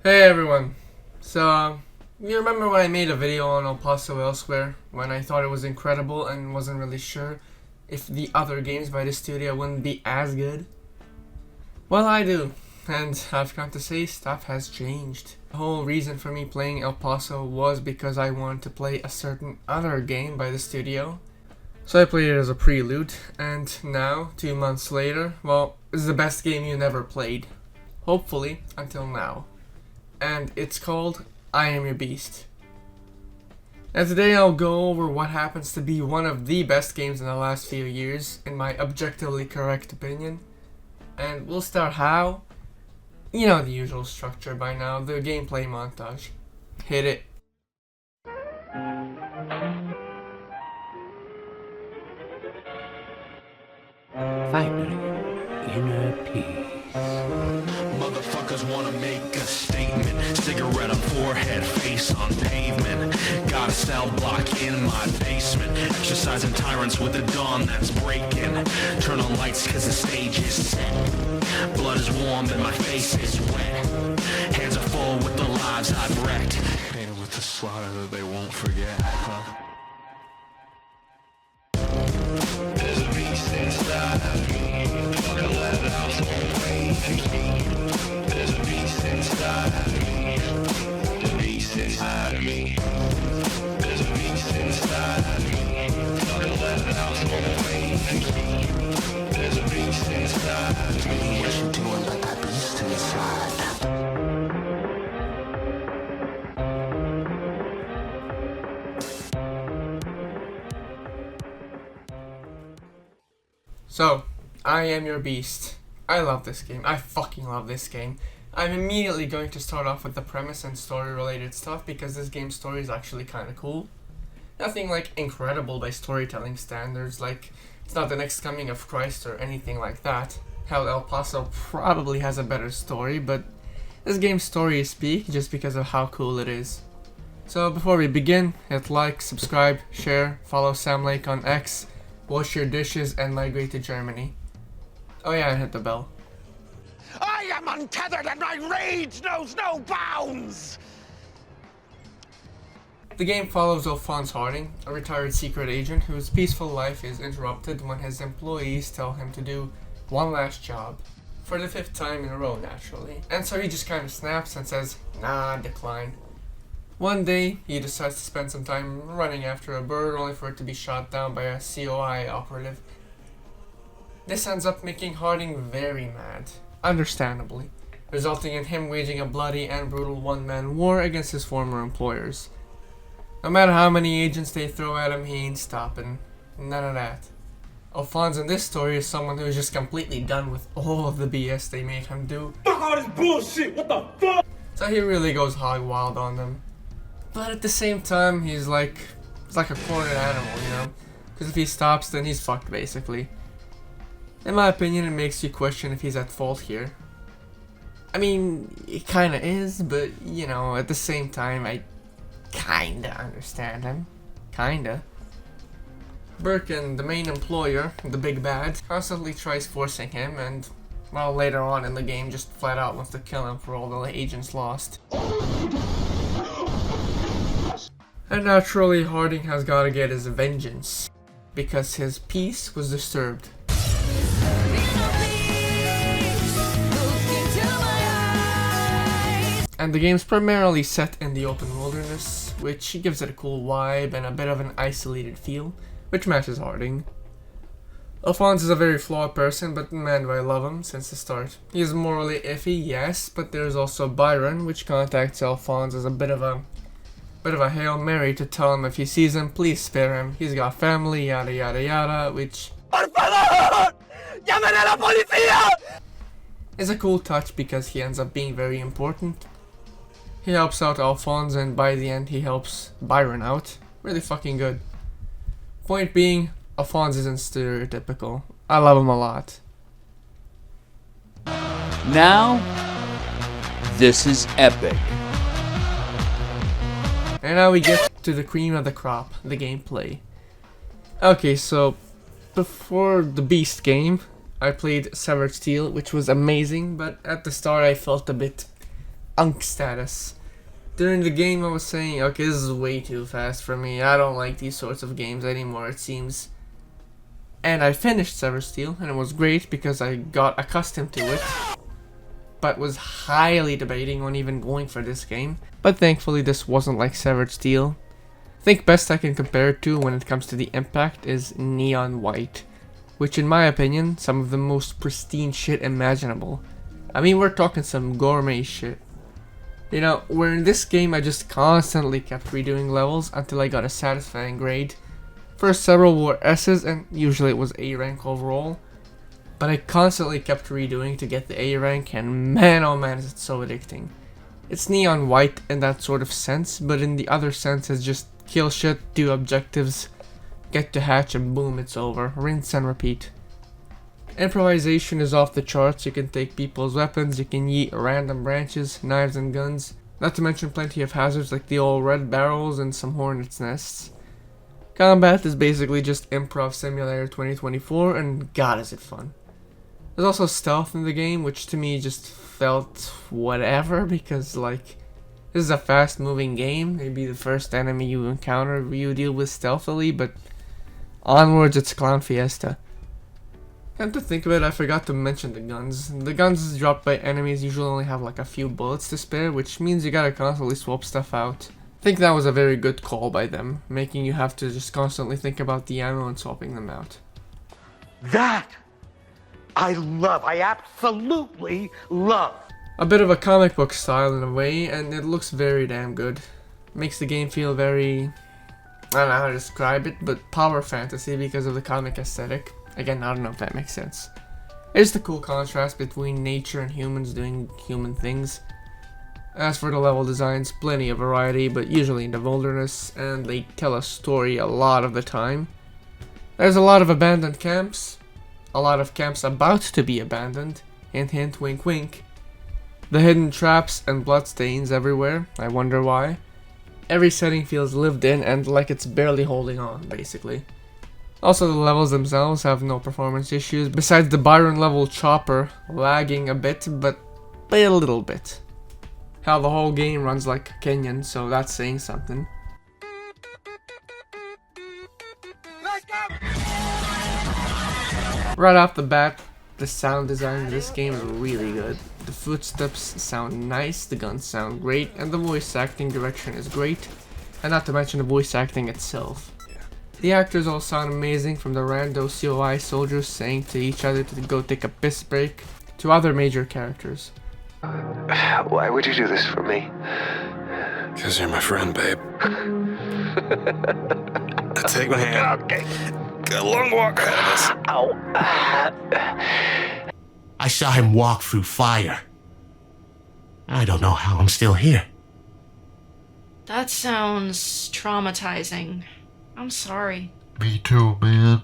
Hey everyone, so you remember when I made a video on Paso Elsewhere when I thought it was incredible and wasn't really sure if the other games by the studio wouldn't be as good? Well, I do, and I've come to say stuff has changed. The whole reason for me playing El Paso was because I wanted to play a certain other game by the studio. So I played it as a prelude, and now, 2 months later, well, it's the best game you never played. Hopefully, until now. And it's called I Am Your Beast. And today I'll go over what happens to be one of the best games in the last few years, in my objectively correct opinion. And we'll start how? You know the usual structure by now, the gameplay montage. Hit it. Find inner peace. Motherfuckers wanna make a statement. Cigarette on forehead, face on pavement. Got a cell block in my basement. Exercising tyrants with the dawn that's breaking. Turn on lights cause the stage is set. Blood is warm and my face is wet. Hands are full with the lives I've wrecked. Painted with the slaughter that they won't forget, huh? There's a beast inside of me. Fucking let it out away. There's a beast inside of me. The beast inside of me. There's a beast inside of me. Fucking let it out away. There's a beast inside of me. What you doing about that beast inside? So, I Am Your Beast. I love this game. I fucking love this game. I'm immediately going to start off with the premise and story related stuff because this game's story is actually kind of cool. Nothing like incredible by storytelling standards, like it's not the next coming of Christ or anything like that. Hell, El Paso probably has a better story, but this game's story is peak just because of how cool it is. So before we begin, hit like, subscribe, share, follow Sam Lake on X, wash your dishes, and migrate to Germany. Oh yeah, and hit the bell. I am untethered and my rage knows no bounds! The game follows Alphonse Harding, a retired secret agent whose peaceful life is interrupted when his employees tell him to do one last job. For the 5th time in a row, naturally. And so he just kind of snaps and says, nah, decline. One day, he decides to spend some time running after a bird only for it to be shot down by a COI operative. This ends up making Harding very mad, understandably, resulting in him waging a bloody and brutal one-man war against his former employers. No matter how many agents they throw at him, he ain't stopping. None of that. Alphonse in this story is someone who's just completely done with all of the BS they made him do. Fuck all this bullshit, what the fuck? So he really goes hog wild on them. But at the same time, he's like a cornered animal, you know? Because if he stops, then he's fucked, basically. In my opinion, it makes you question if he's at fault here. I mean, it kinda is, but, you know, at the same time, I kinda understand him. Kinda. Birkin, the main employer, the big bad, constantly tries forcing him, and, well, later on in the game, just flat out wants to kill him for all the agents lost. And naturally, Harding has gotta get his vengeance, because his peace was disturbed. And the game's primarily set in the open wilderness, which gives it a cool vibe and a bit of an isolated feel, which matches Harding. Alphonse is a very flawed person, but man do I love him since the start. He is morally iffy, yes, but there's also Byron, which contacts Alphonse as a bit of a Hail Mary to tell him if he sees him, please spare him. He's got family, yada yada yada, which Por favor! ¡Llamen a la policía! is a cool touch because he ends up being very important. He helps out Alphonse, and by the end he helps Byron out. Really fucking good. Point being, Alphonse isn't stereotypical. I love him a lot. Now, this is epic. And now we get to the cream of the crop, the gameplay. Okay, so before the Beast game, I played Severed Steel, which was amazing, but at the start I felt a bit unk status. During the game I was saying, okay, this is way too fast for me, I don't like these sorts of games anymore, it seems. And I finished Severed Steel, and it was great because I got accustomed to it, but was highly debating on even going for this game. But thankfully this wasn't like Severed Steel. I think best I can compare it to when it comes to the impact is Neon White, which in my opinion, some of the most pristine shit imaginable. I mean, we're talking some gourmet shit. You know, where in this game I just constantly kept redoing levels until I got a satisfying grade. First several were S's and usually it was A rank overall. But I constantly kept redoing to get the A rank, and man oh man is it so addicting. It's Neon White in that sort of sense, but in the other sense it's just kill shit, do objectives, get to hatch and boom, it's over. Rinse and repeat. Improvisation is off the charts, you can take people's weapons, you can yeet random branches, knives and guns, not to mention plenty of hazards like the old red barrels and some hornets' nests. Combat is basically just Improv Simulator 2024, and god is it fun. There's also stealth in the game, which to me just felt whatever, because like, this is a fast moving game, maybe the first enemy you encounter you deal with stealthily, but onwards it's Clown Fiesta. Come to think of it, I forgot to mention the guns. The guns dropped by enemies usually only have like a few bullets to spare, which means you gotta constantly swap stuff out. I think that was a very good call by them, making you have to just constantly think about the ammo and swapping them out. That I love. I absolutely love. A bit of a comic book style in a way, and it looks very damn good. Makes the game feel very, I don't know how to describe it, but power fantasy because of the comic aesthetic. Again, I don't know if that makes sense. It's the cool contrast between nature and humans doing human things. As for the level designs, plenty of variety, but usually in the wilderness, and they tell a story a lot of the time. There's a lot of abandoned camps, a lot of camps about to be abandoned, hint hint wink wink. The hidden traps and bloodstains everywhere, I wonder why. Every setting feels lived in and like it's barely holding on, basically. Also, the levels themselves have no performance issues, besides the Byron level chopper lagging a bit, but by a little bit. Hell, the whole game runs like Kenyan, so that's saying something. Right off the bat, the sound design in this game is really good. The footsteps sound nice, the guns sound great, and the voice acting direction is great, and not to mention the voice acting itself. The actors all sound amazing, from the rando COI soldiers saying to each other to go take a piss break, to other major characters. Why would you do this for me? Because you're my friend, babe. Take my hand. Okay. Got a long walk ahead of us. Ow. I saw him walk through fire. I don't know how I'm still here. That sounds traumatizing. I'm sorry. Me too, man.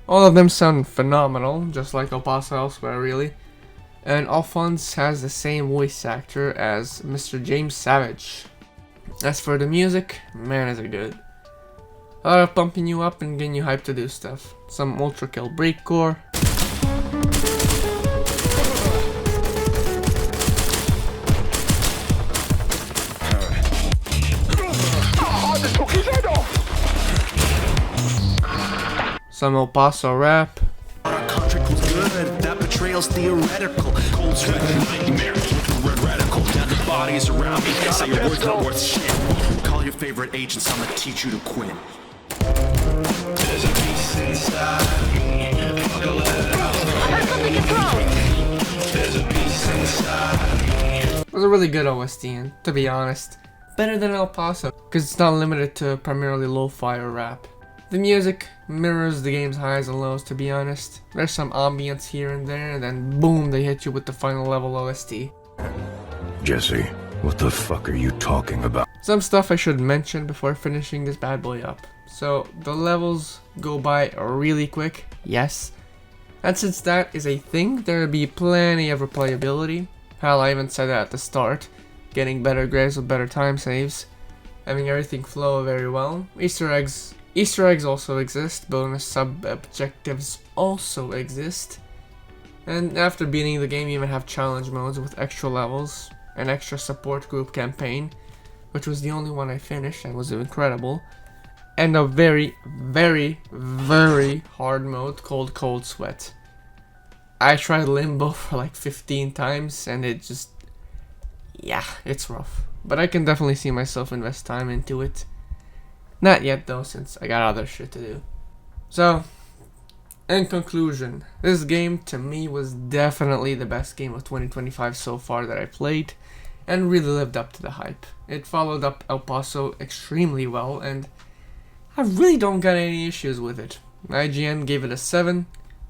All of them sound phenomenal, just like Paso Elsewhere really. And Alphonse has the same voice actor as Mr. James Savage. As for the music, man is it good. A lot of pumping you up and getting you hyped to do stuff. Some ultra kill breakcore. Some El Paso rap. Our contract was good, that betrayal's theoretical. Cold sweat nightmare, red radical. Now the bodies around me, say your words not worth shit. Call your favorite agents, I'ma teach you to quit. There's a beast inside me. There's a beast inside me. It was a really good OST, and to be honest, better than El Paso, because it's not limited to primarily lo-fi or rap. The music mirrors the game's highs and lows, to be honest. There's some ambience here and there, and then boom, they hit you with the final level OST. Jesse, what the fuck are you talking about? Some stuff I should mention before finishing this bad boy up. So, the levels go by really quick, yes. And since that is a thing, there'll be plenty of replayability. Hell, I even said that at the start. Getting better grades with better time saves. Having everything flow very well. Easter eggs also exist, bonus sub-objectives also exist, and after beating the game you even have challenge modes with extra levels, an extra support group campaign, which was the only one I finished and was incredible, and a very, very, very hard mode called Cold Sweat. I tried Limbo for like 15 times and it just, yeah, it's rough. But I can definitely see myself invest time into it. Not yet though, since I got other shit to do. So, in conclusion, this game to me was definitely the best game of 2025 so far that I played, and really lived up to the hype. It followed up El Paso extremely well, and I really don't got any issues with it. IGN gave it a 7.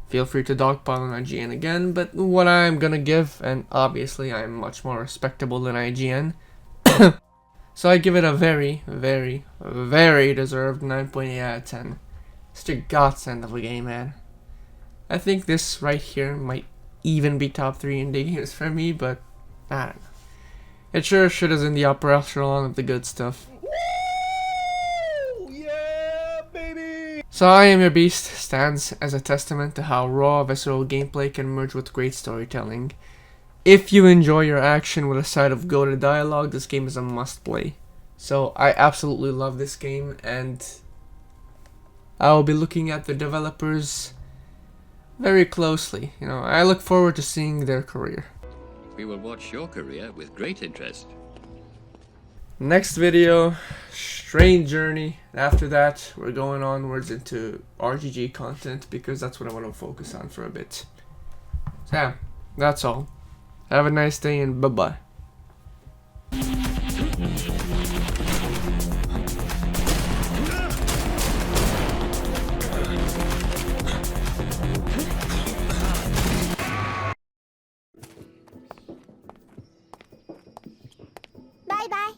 Feel free to dogpile on IGN again, but what I'm gonna give, and obviously I'm much more respectable than IGN, so I give it a very, very, very deserved 9.8 out of 10. Such a godsend of a game, man. I think this right here might even be top 3 indie games for me, but I don't know. It sure shit is in the upper echelon of the good stuff. Woo! Yeah, baby! So I Am Your Beast stands as a testament to how raw, visceral gameplay can merge with great storytelling. If you enjoy your action with a side of goated dialogue, this game is a must play. So I absolutely love this game, and I will be looking at the developers very closely. You know, I look forward to seeing their career. We will watch your career with great interest. Next video, Strange Journey. After that, we're going onwards into RGG content because that's what I want to focus on for a bit. So yeah, that's all. Have a nice day and bye-bye. Bye-bye.